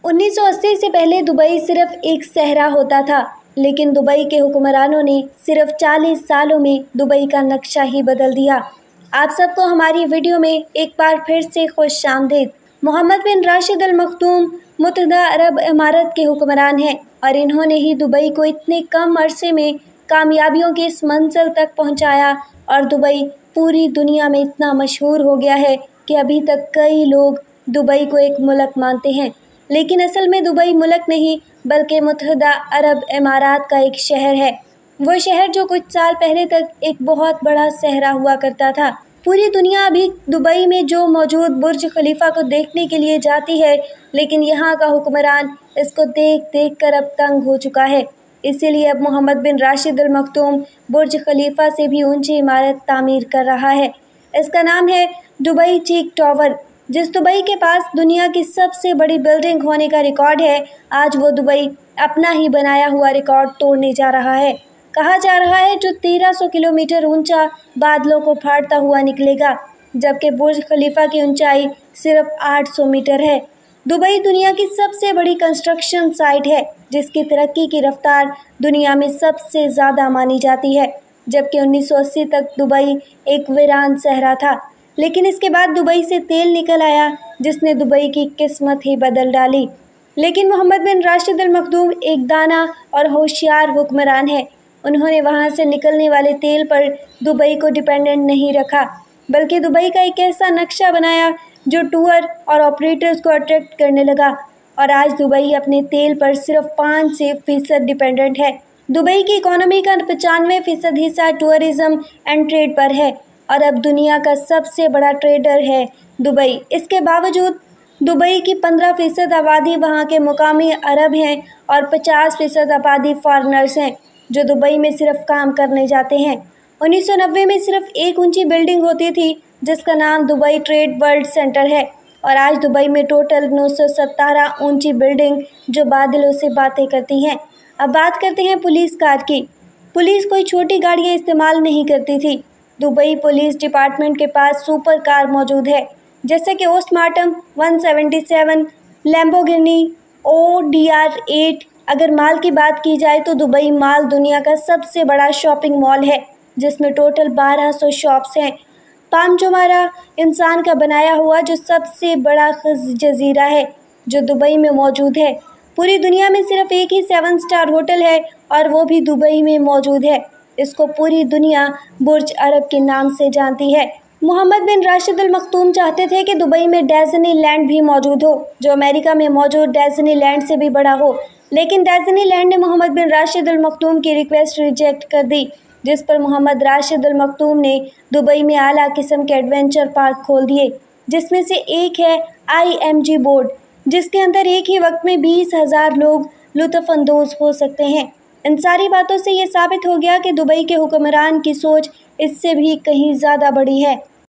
1980 से पहले दुबई सिर्फ एक सहरा होता था, लेकिन दुबई के हुक्मरानों ने सिर्फ 40 सालों में दुबई का नक्शा ही बदल दिया। आप सबको हमारी वीडियो में एक बार फिर से खुशामदीद। मोहम्मद बिन राशिद अल मखदूम मुत्तहदा अरब इमारात के हुक्मरान हैं और इन्होंने ही दुबई को इतने कम अरसे में कामयाबियों की इस मंजिल तक पहुंचाया और दुबई पूरी दुनिया में इतना मशहूर हो गया है कि अभी तक कई लोग दुबई को एक मुल्क मानते हैं, लेकिन असल में दुबई मुल्क नहीं बल्कि मुत्तहदा अरब इमारात का एक शहर है। वो शहर जो कुछ साल पहले तक एक बहुत बड़ा सहरा हुआ करता था। पूरी दुनिया अभी दुबई में जो मौजूद बुर्ज खलीफा को देखने के लिए जाती है, लेकिन यहाँ का हुक्मरान इसको देख देख कर अब तंग हो चुका है। इसीलिए अब मोहम्मद बिन राशिद अल मखदूम बुर्ज खलीफा से भी ऊंची इमारत तामीर कर रहा है। इसका नाम है दुबई चीक टावर। जिस दुबई के पास दुनिया की सबसे बड़ी बिल्डिंग होने का रिकॉर्ड है, आज वो दुबई अपना ही बनाया हुआ रिकॉर्ड तोड़ने जा रहा है। कहा जा रहा है जो 1300 किलोमीटर ऊंचा बादलों को फाड़ता हुआ निकलेगा, जबकि बुर्ज खलीफा की ऊंचाई सिर्फ 800 मीटर है। दुबई दुनिया की सबसे बड़ी कंस्ट्रक्शन साइट है, जिसकी तरक्की की रफ्तार दुनिया में सबसे ज़्यादा मानी जाती है। जबकि 1980 तक दुबई एक वीरान सहरा था, लेकिन इसके बाद दुबई से तेल निकल आया, जिसने दुबई की किस्मत ही बदल डाली। लेकिन मोहम्मद बिन राशिद अल मखदूम एक दाना और होशियार हुक्मरान है। उन्होंने वहां से निकलने वाले तेल पर दुबई को डिपेंडेंट नहीं रखा, बल्कि दुबई का एक ऐसा नक्शा बनाया जो टूर और ऑपरेटर्स को अट्रैक्ट करने लगा। और आज दुबई अपने तेल पर सिर्फ 5% डिपेंडेंट है। दुबई की इकोनॉमी का 95% हिस्सा टूरिज्म एंड ट्रेड पर है और अब दुनिया का सबसे बड़ा ट्रेडर है दुबई। इसके बावजूद दुबई की 15% आबादी वहां के मुकामी अरब हैं और 50% आबादी फॉरेनर्स हैं, जो दुबई में सिर्फ काम करने जाते हैं। 1990 में सिर्फ एक ऊंची बिल्डिंग होती थी, जिसका नाम दुबई ट्रेड वर्ल्ड सेंटर है, और आज दुबई में टोटल 917 ऊंची बिल्डिंग जो बादलों से बातें करती हैं। अब बात करते हैं पुलिस कार की। पुलिस कोई छोटी गाड़ियाँ इस्तेमाल नहीं करती थी। दुबई पुलिस डिपार्टमेंट के पास सुपर कार मौजूद है, जैसे कि ओस्टमार्टम 177, लैम्बोर्गिनी ODR8। अगर माल की बात की जाए तो दुबई माल दुनिया का सबसे बड़ा शॉपिंग मॉल है, जिसमें टोटल 1200 शॉप्स हैं। पाम जुमारा इंसान का बनाया हुआ जो सबसे बड़ा जजीरा है, जो दुबई में मौजूद है। पूरी दुनिया में सिर्फ एक ही 7 स्टार होटल है और वो भी दुबई में मौजूद है। इसको पूरी दुनिया बुर्ज अरब के नाम से जानती है। मोहम्मद बिन राशिद अल मखदूम चाहते थे कि दुबई में डिज्नीलैंड भी मौजूद हो, जो अमेरिका में मौजूद डिज्नीलैंड से भी बड़ा हो, लेकिन डिज्नीलैंड ने मोहम्मद बिन राशिद अल मखदूम की रिक्वेस्ट रिजेक्ट कर दी, जिस पर मोहम्मद राशिद अल मखदूम ने दुबई में आला किस्म के एडवेंचर पार्क खोल दिए, जिसमें से एक है IMG बोर्ड, जिसके अंदर एक ही वक्त में 20,000 लोग लुत्फ़अंदोज़ हो सकते हैं। इन सारी बातों से ये साबित हो गया कि दुबई के हुक्मरान की सोच इससे भी कहीं ज़्यादा बड़ी है।